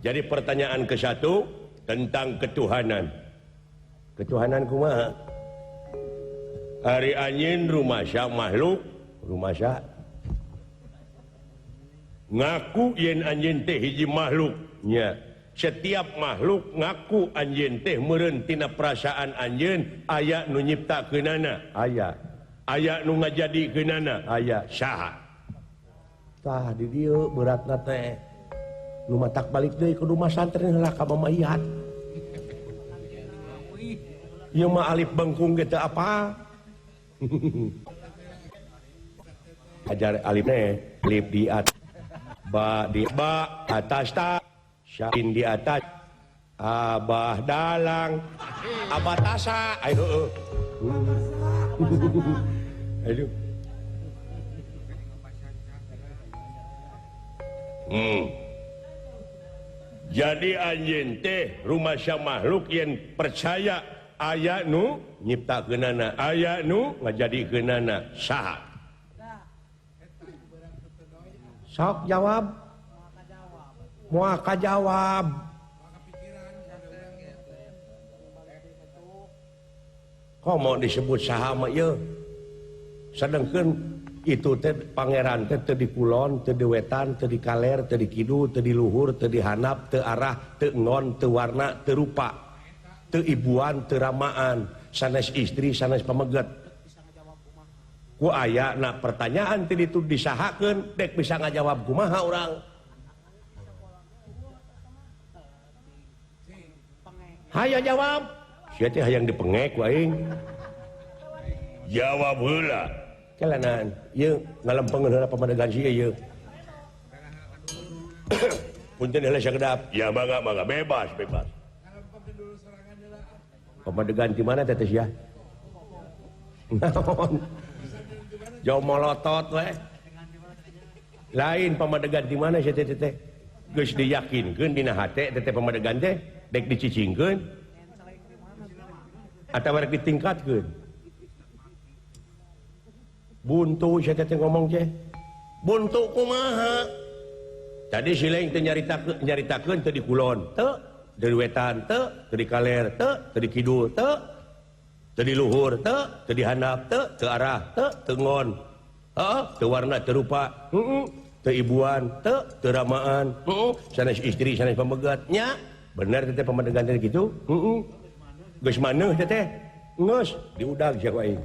Jadi pertanyaan ke-1 tentang ketuhanan. Ketuhanan kumaha? Ari anjeun rumasya makhluk, rumasya. Ngaku yen anjeun teh hiji makhluk nya. Setiap makhluk ngaku anjeun teh meureun tina perasaan anjeun, aya nu nyiptakeunana, aya. Aya nu ngajadikeunana, aya. Saha? Tah di dieu beratna teh nu matak balik deui kudu masantren heula ka mamayat. Ieu mah alif bengkung ge teu apa. Ajar alifnya alif di atas, ba di ba atas ta, syain di atas, abah dalang, abatasa, ayo. Aduh. Jadi anjeun teh rumasya makhluk yang percaya aya nu nyiptakeunana, aya nu ngajadikeunana. Saha? Sok jawab. Moal kajawab. Kok mau disebut saha mah ieu? Sedengkeun itu teh pangeran teh teu di kulon, teu di wetan, teu di kaler, teu di kidul, teu di luhur, teu di handap, teu arah, teu ngon, teu warna, teu rupa, teu ibuan, teu ramaan, sanes istri, sanes pameget. Ku aya na pertanyaan teh ditu disahakeun dek bisa ngajawab kumaha urang. Hayo jawab. Sia teh hayang dipengek ku aing. Jawab heula. Kelanan, ieu ngalempengeun heula pamadegan sia ieu. Punten heula sakedap. Ya mangga bebas. Pamadegan di mana teh sia? Naon? Jauh molotot we. Lain pamadegan di mana sia teh? Geus diyakinkeun dina hate teh pamadegan teh dek dicicingkeun. Atawa rek ditingkatkeun. Buntu sia teh ngomong teh. Buntu kumaha? Tadi si lain teh nyaritakeun teu di kulon, teu di wetan, teu di kaler, teu di kidul, teu di luhur, teu di handap, teu arah, teu ngon. Heeh, teu warna, teu rupa, teu ibuan, teu ramaan, sanes istri, sanes pamegat. Nya, bener teh pamadegan teh kitu? Geus maneuh teh? Geus diudag sia ku aing.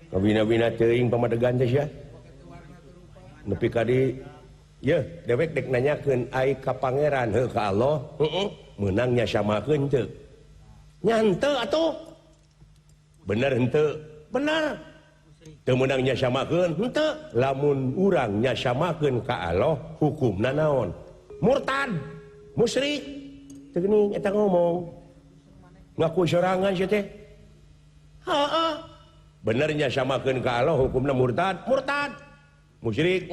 Kabina-bina teuing pamadegan teh sia. Nepi ka di ye dewek dek nanyakeun ai ka pangeran heuh ka Allah, meunang nya samakeun teu? Nya henteu atuh. Bener henteu? Bener. Teu meunang nya samakeun? Henteu. Lamun urang nya samakeun ka Allah, hukumna naon? Murtad, musyrik. Teu geuning eta ngomong. Ngaku sorangan sia teh. Heeh. Benernya samakeun ka Allah hukumna murtad, musyrik.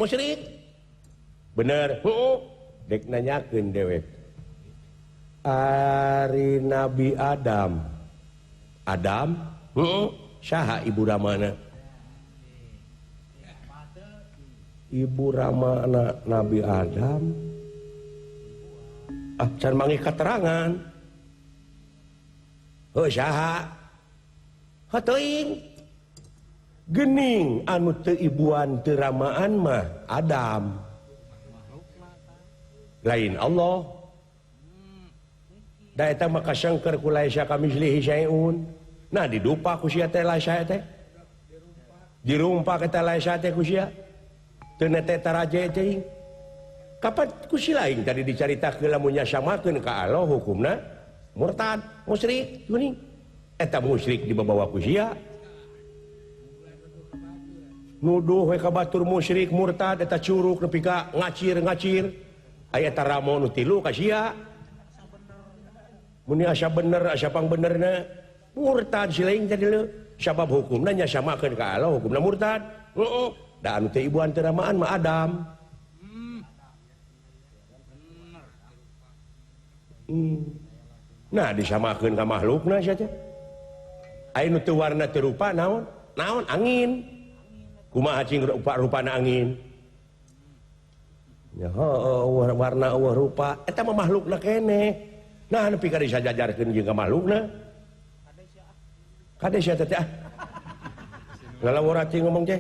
Bener, dek nanyakeun dewek. Ari Nabi Adam, saha ibu ramana? Ibu ramana Nabi Adam. Can manggih keterangan. Heuh saha? Heuting. Gening anu teu ibuan teu ramaan mah Adam. Lain Allah. Da eta mah kasangker ku laisa kamitslihi syai'un. Nah didupa ku sia teh laisa teh. Dirumpak eta laisa teh ku sia. Teu nete taraje teh. Kapan ku si lain tadi dicaritakeun lamun nya samakeun ka Allah hukumna murtad, musyrik, geuning. Eta musyrik dibawa ku sia. Nuduh we ka batur musyrik murtad eta curug nepi ka ngacir aya taramo nu tilu ka sia mun asa bener asa pangbenerna murtad si lain teh dieu sabab hukumna nya samakeun ka Allah hukumna murtad da anu teh ibuan teu ramaan mah Adam nah disamakeun ka makhlukna sia teh aya nu teu warna teu rupa naon angin kumaha cing rupa-rupana angin ya warna rupa eta mah makhlukna keneh nah nepi ka disajajarkeun jeung ka makhlukna kade sia teh ngalawur cing ngomong teh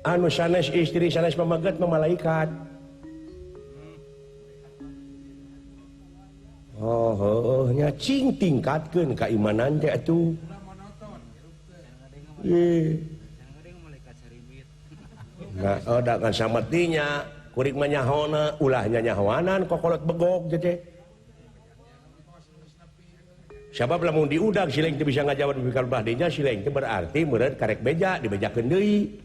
anu sanes istri sanes pamaget mah malaikat nya cing tingkatkeun keimanan teh atuh nah dengan sametinya kuring mah nyahona ulahnya nyahoanan kokolot begok teh sabab lamun diudag sileng teu bisa ngajawab bikal bahdinya sileng teh berarti meureun karek beja dibejakeun deui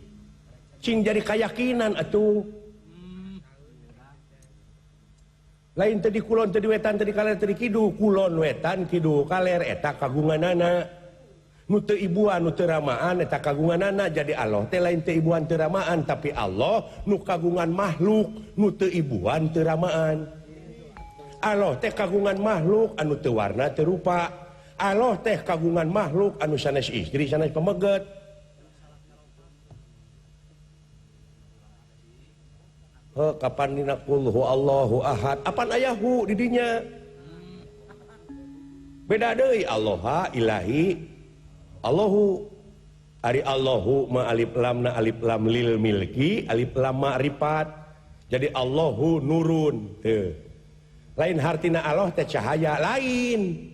cing jadi keyakinan atuh lain tadi kulon tadi wetan tadi kaler tadi kidu kulon wetan kidu kaler eta kagunganana nu teu ibuan nu teu ramaan eta kagunganana jadi Allah teh lain teu ibuan teu ramaan tapi Allah nu kagungan makhluk nu teu ibuan teu ramaan Allah teh kagungan makhluk anu teu warna teu rupa Allah teh kagungan makhluk anu sanes istri sanes pameget kapan dina qul huwallahu ahad apan aya hu di dinya beda deui Allah ilahi Allahu ari Allahu ma alif lamna alif lam lil milki alif lam ma'rifat jadi Allahu nurun teu lain hartina Allah teh cahaya lain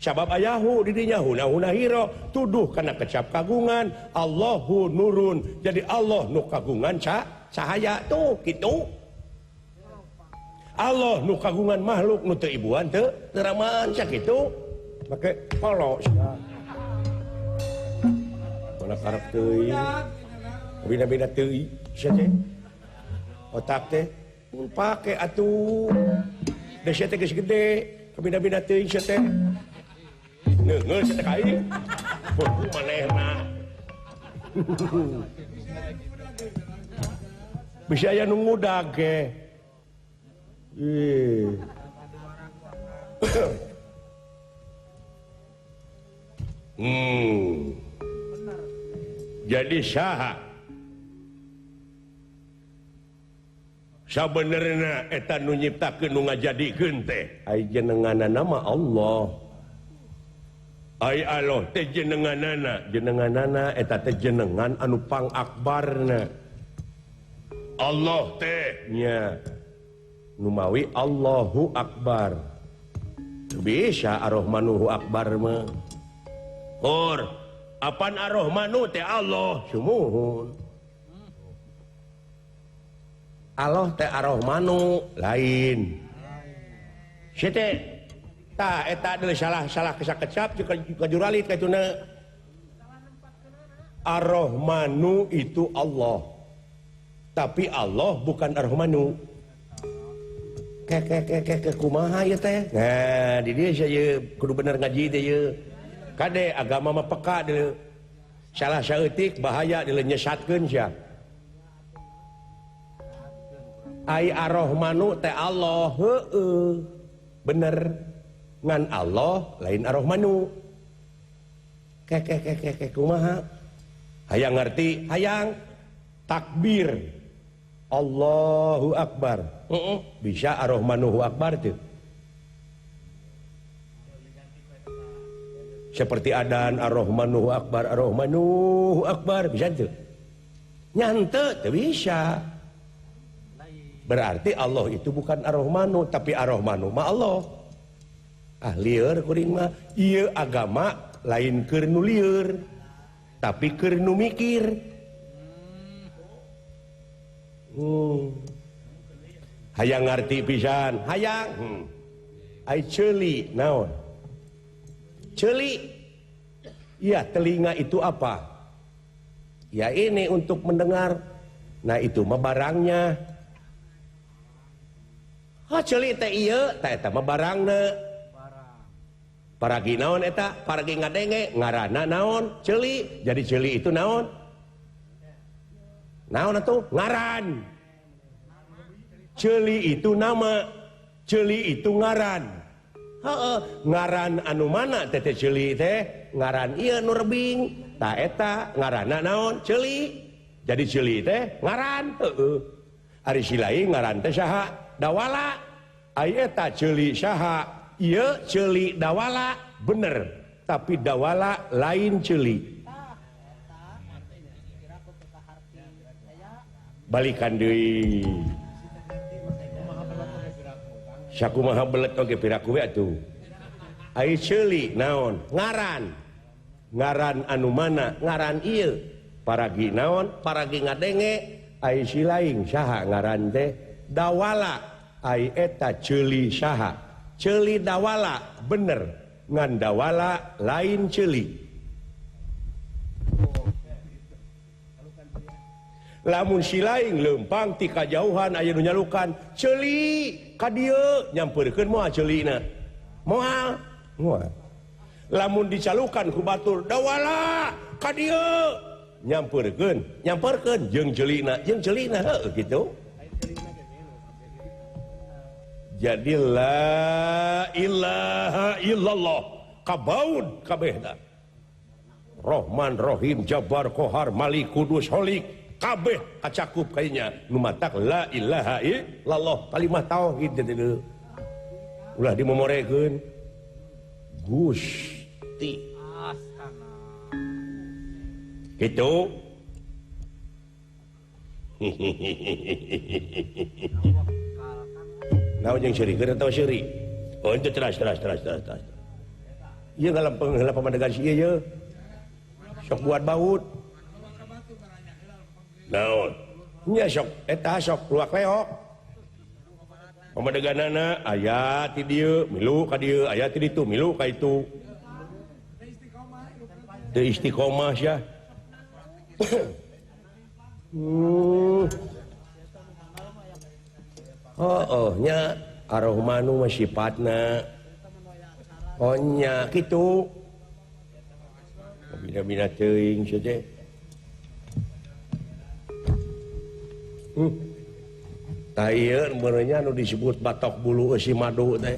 sabab ayahu di dinya huna hiro tuduh kana kecap kagungan Allahu nurun jadi Allah nu kagungan cahaya tuh kitu Allah nu kagungan makhluk nu teu ibuan teu ramaan sakitu make polos mana karep teuing bina-bina teuing sia teh otak teh mun pake atuh da sia teh geus gede bina-bina teuing sia teh neungeul sia teh kaing pun manehna bisa aya nu ngudag ge jadi saha sabenerna eta nu nyiptakeun nu ngajadikeun teh ai jenenganna mah Allah ai Allah teh jenenganana eta teh jenengan anu pangakbarna Allah teh nya nu mawi Allahu Akbar bisa Ar-Rahmanuhu Akbar mah apan Ar-Rahmanu teh Allah sumuhun Allah teh Ar-Rahmanu lain sia teh tah eta adalah salah kesakecap ka juralit katuna Ar-Rahmanu itu Allah tapi Allah bukan Ar-Rahmanu ke kumaha ya teh nah di dieu saya kudu bener ngaji teh ye kade agama mah peka deuleu salah saeutik bahaya deuleu nyesatkeun sia ai Ar-Rahmanu teh Allah heueuh bener ngan Allah lain Ar-Rahmanu ke kumaha hayang ngerti hayang takbir Allahu Akbar bisa Ar-Rahmanuhu Akbar tuh seperti adan Ar-Rahmanuhu Akbar bisa tuh nyante tuh bisa berarti Allah itu bukan Ar-Rahmanu tapi Ar-Rahmanu mah Allah lieur kuring mah ieu agama lain keur nu lieur tapi keur nu mikir hayang ngarti pisan hayang ai ceuli naon ceuli ya telinga itu apa ya ini untuk mendengar nah itu mah barangnya ceuli teh ieu teh eta mah barangna paragi naon eta paragi ngadenge ngaranna naon ceuli jadi ceuli itu naon atuh ngaran ceuli itu nama ceuli itu ngaran ngaran anu mana tete celi teh ngaran iya nurbing tak eta ngaranna naon celi jadi celi teh ngaran ari silai ngaran teh saha dawala ai eta celi saha ieu celi dawala bener tapi dawala lain celi balikan deui sakumaha belet oge piraku we atuh ai ceuli naon ngaran anu mana ngaran ieu paragi naon paragi ngadenge ai silaing saha ngaran teh dawala ai eta ceuli saha ceuli dawala bener ngan dawala lain ceuli lamun silaing lempang ti kajauhan aya nu nyalukan ceuli ka dieu nyampeurkeun moal ceulina moal lamun dicalukan ku batur dawala ka dieu nyampeurkeun jeung ceulina heuh kitu jadi la ilaha illallah kabaud kabeh da Rahman Rahim Jabbar Qahar Malik Kudus Holik kabeh kacakup kayaknya numatak la ilaha illallah kalimat tauhid itu ulah dimomorekeun Gusti gitu naon jeung syirik keur atawa syirik oh itu teras ieu ngalampeng heula pamadegan si ieu sok buat baut naon nya sok eta sok luak leok pamadeganana aya ti dieu milu ka dieu aya ti ditu milu ka itu teu istiqomah sia nya ar-Rahmanu mah sifatna nya kitu bina-bina teuing saja tayeur benernya anu disebut batok bulu si madu teh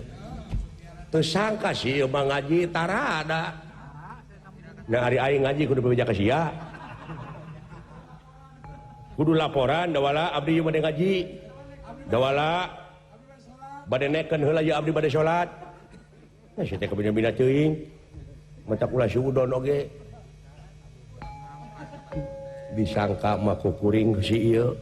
teu sangka sih mah ngaji tara ada nah ari aing ngaji kudu bebeja ka sia kudu laporan dawala abdi bade ngaji dawala bade neken heula ieu abdi bade salat nah sia teh kabina-bina teuing matak ulah suudon oge disangka mah kukuring si ieu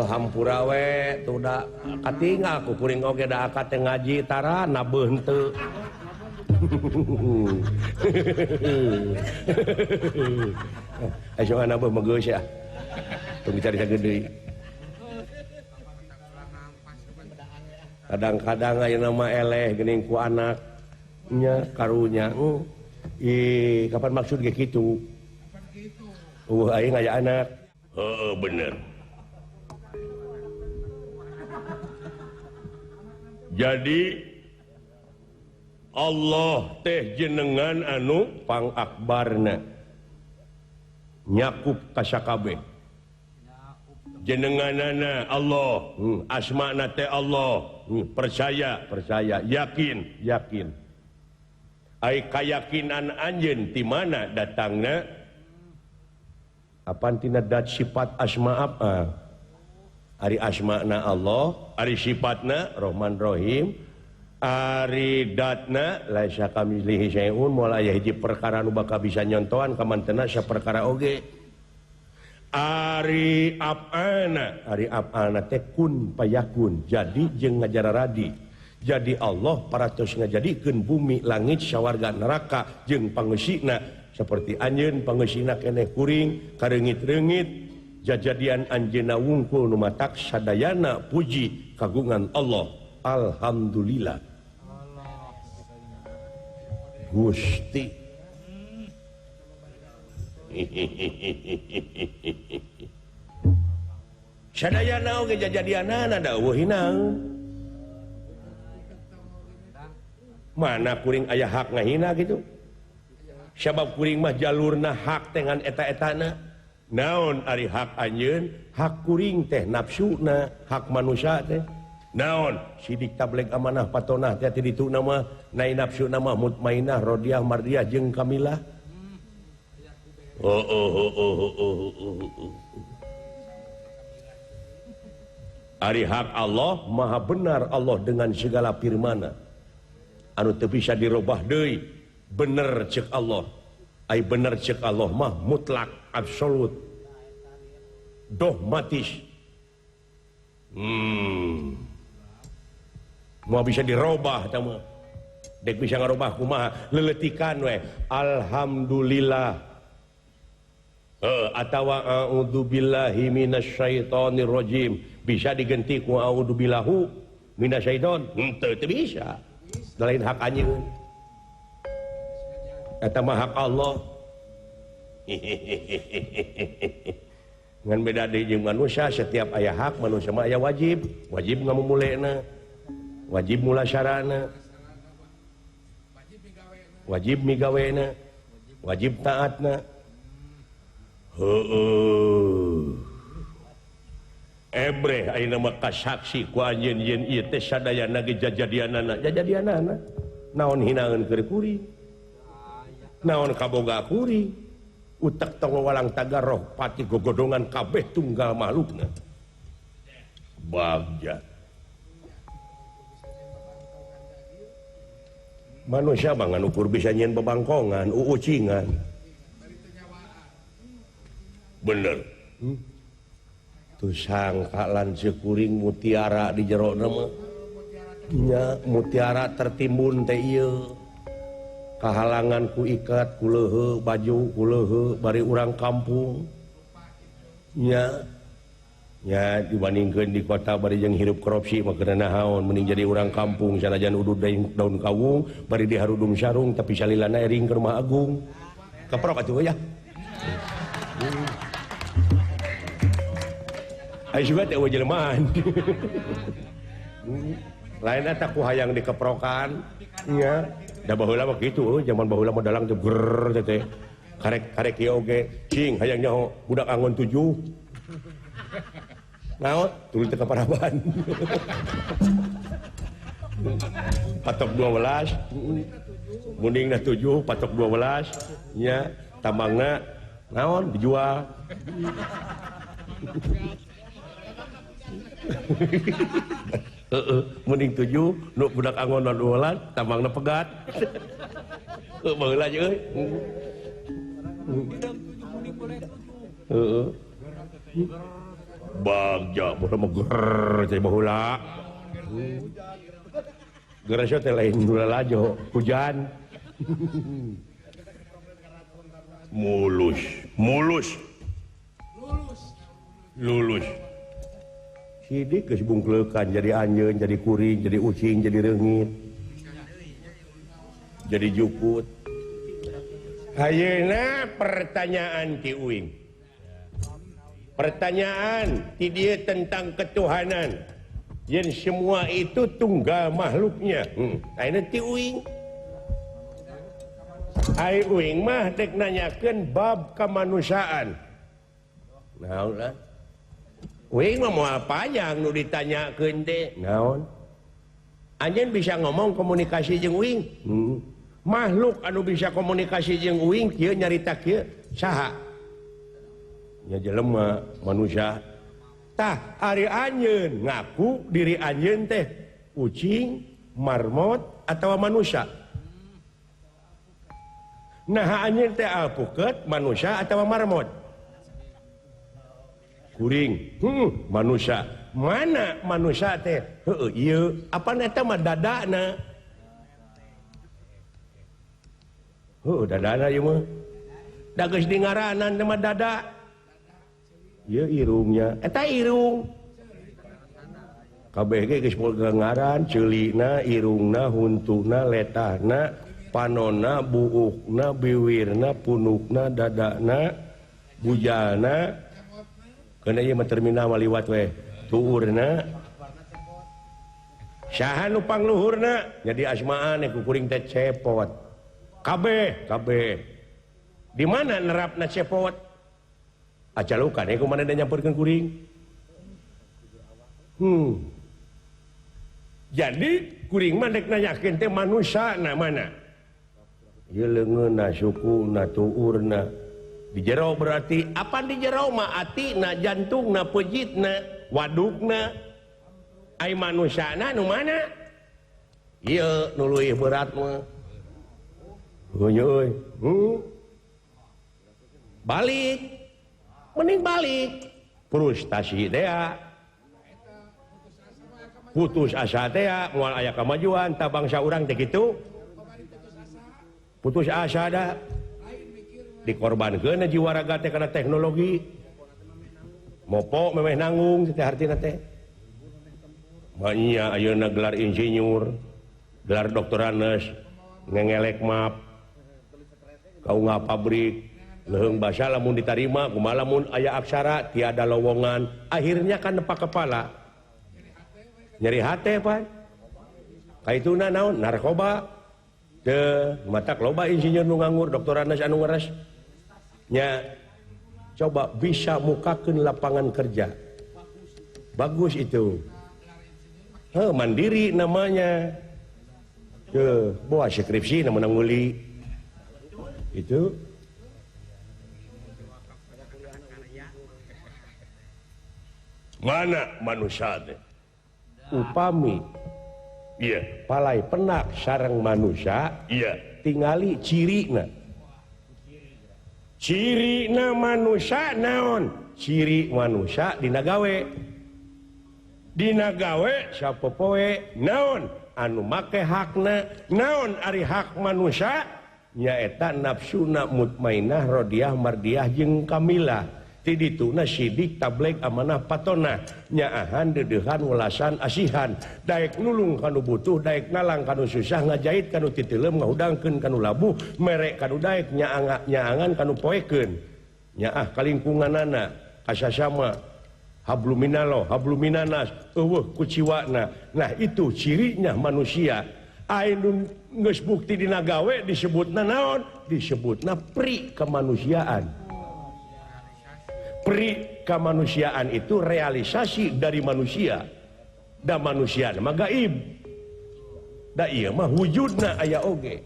hampura we tuh da katinggal kukuring oge da akad teh ngaji tara nabeuh henteu aya nabeuh mah geus ya tong dicari sagede kadang-kadang aya nama eleh geuning ku anaknya karunya kapan maksud ge kitu aing aya anak bener jadi Allah teh jenengan anu pangakbarna nyakup kasakabeh jenenganana Allah asmana teh Allah percaya yakin ai kayakinan anjeun ti mana datangna apaan tina dat sifat asma apa ari asmana Allah ari sifatna Rahman Rahim ari datna laisa kamitslihi syai'un moal aya hiji perkara nu bakal bisa nyontohan ka mantena saperkara oge ari apana teh kun payakun jadi jeung ngajararadi jadi Allah paratos ngajadikeun bumi langit sawarga neraka jeung pangeusina seperti anjeun pangeusina keneh kuring kareungit-reungit jajadian anjeunna wungkul nu matak sadayana puji kagungan Allah alhamdulillah Gusti sadayana oge jajadianana dawuhina mana kuring aya hak ngahina gitu sabab kuring mah jalurna hak dengan eta-etana naon ari hak anjeun hak kuring teh nafsuna hak manusia teh naon sidik tabligh amanah patonah teh ditu nama nai nafsu nama mutmainah rodiah mardiah jeung kamilah ari hak Allah maha benar Allah dengan segala firman-Na anu teu bisa dirubah deui bener ceuk Allah ai bener ceuk Allah mah mutlak absolut dogmatis mau bisa dirubah eta mah dek bisa ngarubah kumaha leuletikan we alhamdulillah atawa a'udzubillahi minasyaitonir rajim bisa diganti ku a'udzubillahu minasyaiton henteu teu bisa lain hak anjeun eta mah hak Allah ngan beda deui jeung manusia setiap aya hak manusia mah aya wajib ngamumulena wajib mulasyarana wajib migawena wajib taatna ebreh ayeuna mah kasaksi ku anjeun yen ieu teh sadayana ge jajadianana naon hinaeun keur kuring naon kaboga kuring utak tong walang tagaroh pati gogodongan kabeh tunggal makhlukna bagja manusia mah ngan ukur bisa nyen babangkongan uucingan bener tuh sangka lan sekuring mutiara di jero nama nya mutiara tertimbun teh ieu kahalangan ku ikat ku leuheu baju ku leuheu bari urang kampung nya dibandingkeun di kota bari jeung hirup korupsi mah keuna naon mending jadi urang kampung sanajan udud daun kawung bari diharudum sarung tapi salilana ering ke rumah agung keprok atuh ya ai juga teh jelmaan lain eta ku hayang dikeprokan nya da baheula mah kitu zaman baheula mah dalang teh ger teh karek ieu oge cing hayang nyaho budak angon 7 naon tuluy teh kaparaban patok 12 mundingna 7 patok 12 nya tambangna naon dijual mending 7 nu budak angon 12 tambangna pegat baheula je euy bagja baheula mah ger teh baheula geus teh lain lalajo hujan mulus sidik geus bungkleukan jadi anjeun jadi kuring jadi ucing jadi reungit jadi jukut ayeuna pertanyaan ti uing pertanyaan ti dieu tentang ketuhanan yen semua itu tunggal makhluknya ayeuna ti uing ai uing mah dek nanyakeun bab kemanusiaan naon lah uing mah moal panjang nu ditanyakeun teh naon anjeun bisa ngomong komunikasi jeung uing makhluk anu bisa komunikasi jeung uing kieu nyarita kieu saha nya jelema manusia tah ari anjeun ngaku diri anjeun teh ucing marmot atawa manusia nah anjeun teh alpukeut manusia atawa marmot kuring manusia mana manusia teh heueuh ieu apa eta mah dadana dadana ieu mah da geus dingaranan mah dada ieu irungnya eta irung kabeh ge geus boga ngaran ceulina irungna huntuna letahna panonna buukna biwirna punukna dadana bujalna kena ieu mah terminal mah liwat we tuurna saha nu pangluhurna jadi asmaan ku kuring teh cepot kabeh di mana nerapna cepot acalukan kumaha nyamperkeun kuring. Jadi kuring mah dek nanyakeun teh manusana mana? Ieu leungeunna, sukuna, tuurna. Di jero berarti apa di jero mah atina, jantungna, pejitna, wadukna. Ai manusana nu mana? Ieu nu leuwih berat mah. Euy. Balik. Mending balik. Frustasi teh putus asa teh moal aya kamajuan ta bangsa urang teh kitu. Putus asa da dikorbankeun jiwa raga teh kana teknologi. Mopo memeh nanggung teh artina teh. Manya ayeuna gelar insinyur, gelar doktoranes, ngengelek map, kaunga pabrik, leheung basa lamun ditarima, kumaha lamun aya aksara tiada lowongan, akhirnya kan nepak kepala. Nyeri hate pan. Kaituna naon? Narkoba. Teu matak loba insinyur nu nganggur, doktoranes anu ngeres. Nya coba bisa mukakeun lapangan kerja. Bagus itu. Mandiri namanya. Boa skripsi namun nguli. Itu. Mana manusia teh? Upami iya palai penak sareng manusia iya tingali cirina manusia naon ciri manusia dina gawe sapopoe naon anu make hakna naon ari hak manusia nyaeta nafsuna mutmainah rodiah mardiah jeung kamilah ti dituna sidik tablek amanah patona nyaahan dedeuhan welasan asihan daek nulung kanu butuh daek nalang kanu susah ngajait kanu titeuleum ngahudangkeun kanu labuh merek kanu daek nyaangan kanu poekeun nyaah kalingkunganana kasasama habluminallah habluminanas eueuh ku ciwana. Nah itu cirinya manusia anu geus bukti dina gawe disebutna naon disebutna pri kemanusiaan. Pri kemanusiaan itu realisasi dari manusia. Da manusia mah gaib. Da ieu mah wujudna aya oge.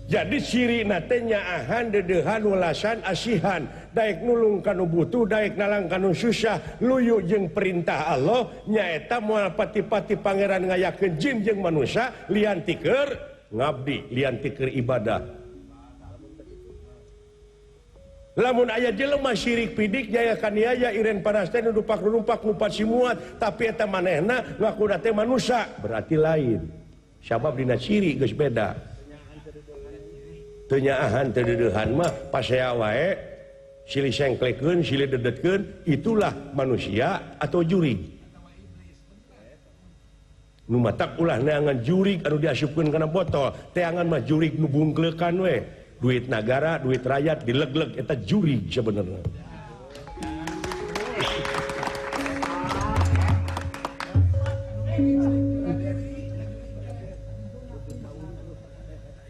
Jadi cirina teh nyaahan dedeuhan welasan asihan daek nulung kanu butuh daek nalang kanu susah luyu jeung perintah Allah nyaeta moal pati-pati pangeran ngayakeun jin jeung manusia lian ti keur ngabdi lian ti keur ibadah. Lamun aya jelema syirik pidik jaya kaniaya iren panas teh nu numpak numpat simuat tapi eta manehna ngakuna teh manusia berarti lain. Sabab dina syirik geus beda. Teu nyaahan teu dedeuhan mah pasea wae silih sengklekeun silih dedetkeun itulah manusia atau jurig. Nu matak ulah neangan jurig anu diasupkeun kana botol teangan mah jurig nu bungkleukan we duit nagara duit rakyat dilegleg eta jurig sebenarnya.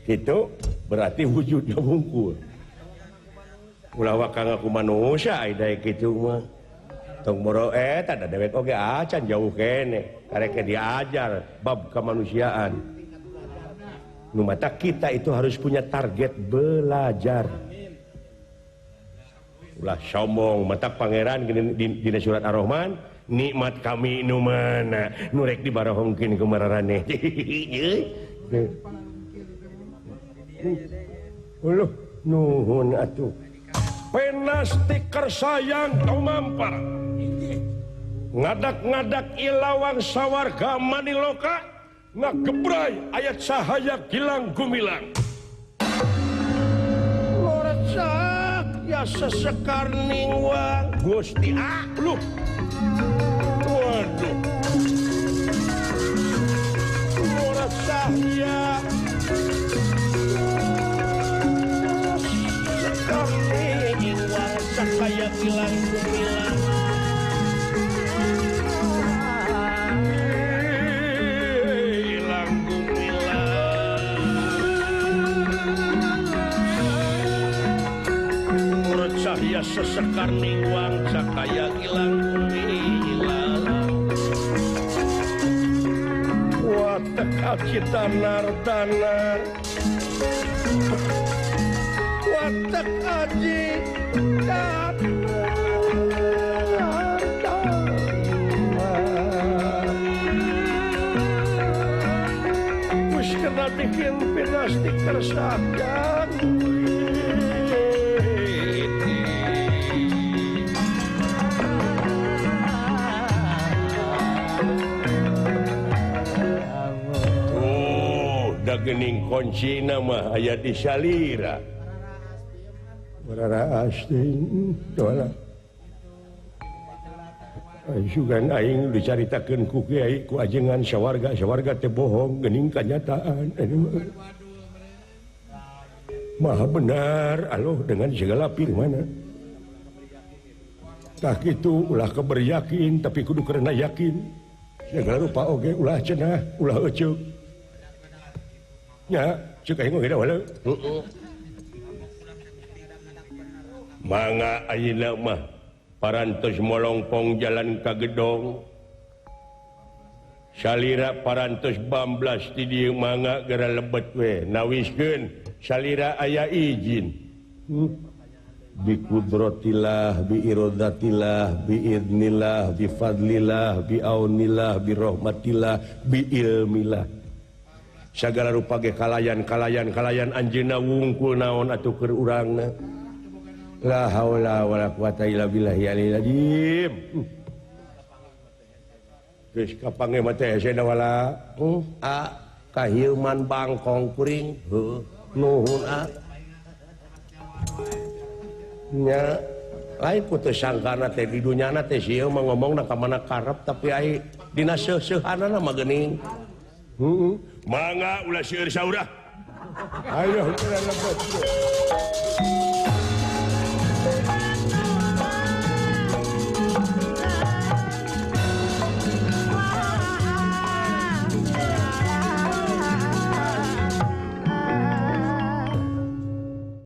Itu berarti wujudnya bungkul. Ulah wakang aku manusia ai daek kitu mah. Tong boro eta da dewek oge acan jauh kene karek diajar bab kemanusiaan. Nu mata kita itu harus punya target belajar. Ulah sombong mata pangeran dina surat Ar-Rahman nikmat kami nu mana nu rek dibarahongkeun ku mararane. Uluh nuhun atuh penasti kersayang tau mampar ngadak-ngadak ilawang sawarga maniloka ngagebray ayat sahaya gilang gumilang lorecak ya sesekar ningwang Gusti lu waduh lorecak ya kaya gilang gumilang gilang gumilang aya sesekar ningwang cakaya gilang watak acita nardana watak aji wis kena bikin pinastik tersakan gening kunci nama ayat di Salira Warara asting dola sugan aing dicaritakeun ku kiai ku ajengan sawarga teh bohong geuning kenyataan maha benar Allah dengan segala firman-Na tah kitu ulah keberyakin tapi kudu karena yakin segala rupa oge ulah cenah ulah eceuk nya cek aing ge da mangga ayeuna mah parantos molongpong jalan ka gedong salira parantos bamblas ti dieu mangga gara lebet we nawiskeun salira aya izin bi qudratillah bi iradatillah bi idnillah bi fadlillah bi aunillah bi rahmatillah bi ilmillah sagala rupa ge kalayan anjeunna wungkul naon atuh keur urangna la haula wala quwata illa billahi aliyil azim geus kapange mah teh seda wala kahieuman bangkong kuring nuhun nya lain putus sangkana teh di dunyana teh sieu mah ngomongna ka mana karep tapi ai dina seuh-seuhanana mah geuning mangga ulah seueur saurah ayo ulah lebet